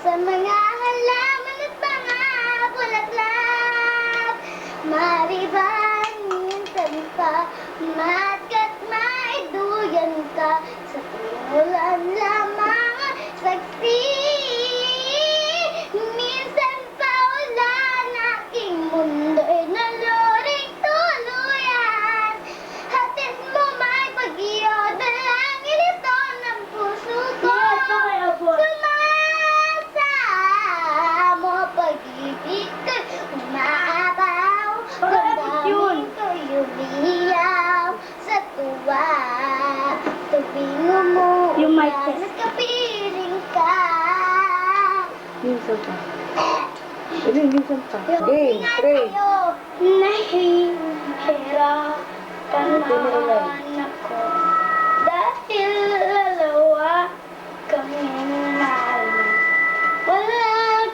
sa mga halaman at mga bulaklak. Mariban, minsan pa, matkat maiduyan ka sa ulan lamang ang saksi. Minsan pa ulan, aking mundo'y naluring tuluyan. Hatid mo may bagyo, dalangin ito ng puso ko. Sumasamo pag-ibig ko'y umaapaw, damdamin ko'y umiiyaw sa tuwa. Tuwing umuulan at kapiling ka. Minsan pa. Minsan pa. Game, pray. Nahihirapan naman ako dahil lalawa kaming namin. Wala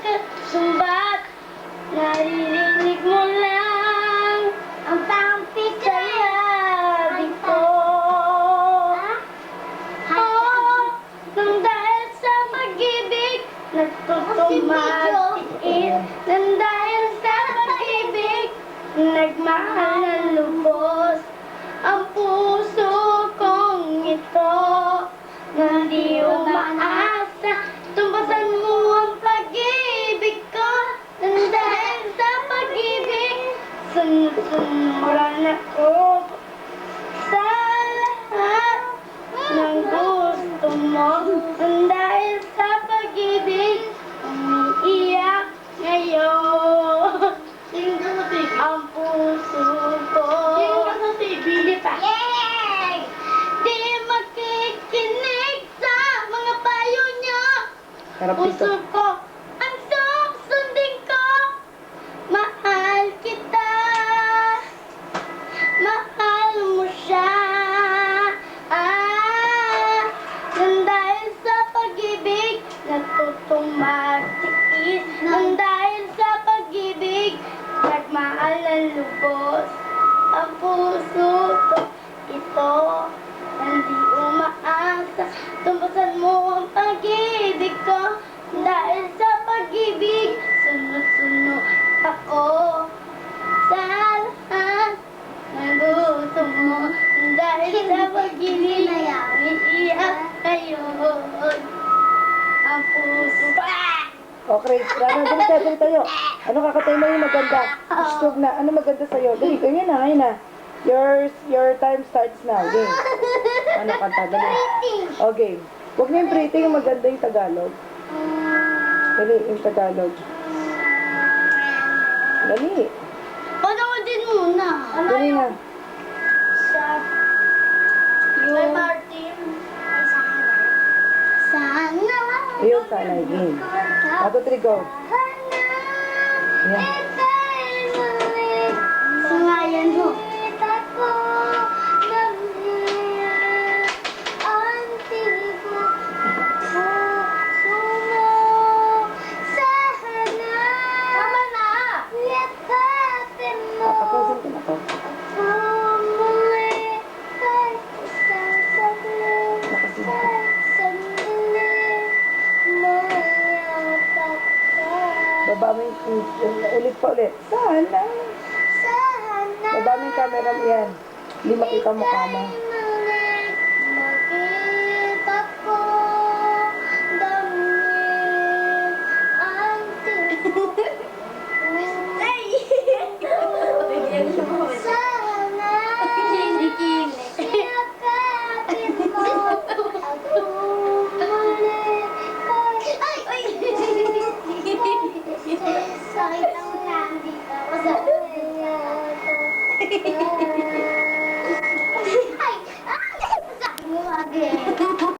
ka sumbat, naririnig mo lang ang pangpik sa yabi ko. Nang dahil sa pag-ibig, nagtutumatiis. Nang dahil sa pag-ibig, nagmahal ng lubos ang puso kong ito. Hindi umaasa, tumbasan mo ang pag-ibig ko. Nang dahil sa pag-ibig, sunod-sunuran ako sa lahat ng gusto mo. Nang dahil sa pag-ibig, umiiyak ngayon ang puso ko. Hindi pa. Yay! Di makikinig sa mga payo niyo. Harap dito. Puso ko ang susundin ko. Mahal kita. Mahal mo siya. Nang dahil sa pag-ibig, natutumatiis. Nang dahil sa pag-ibig, nagmahal ng lubos ang puso ko. Ito, hindi umaasa, tumbasan mo ang pag-ibig ko. Dahil sa pag-ibig, sunod-sunod ako sa lahat ng gusto mo. Dahil sa pag-ibig, umiiyak ngayon ang puso ko. Okay, Rana, dali tayo. Ano kakatay mo yung maganda? Gusto na. Ano maganda sa'yo? Dali, ganyan na, ngayon na. Your time starts now. Game. Ano kanta? Dali. Okay. Huwag na yung pretty, yung maganda yung Tagalog. Dali, yung Tagalog. Dali. Panoodin muna. Dali na. Sa yung Martin. Sana. Ayun, sana. Game. 1, 2, 3, go. Yan. Sangayan mo. Tama na. Papakusin ko na to. Baba mo yung ulit pa ulit. Sana. Baba mo yung camera mo yan. Hindi makita mukha mo.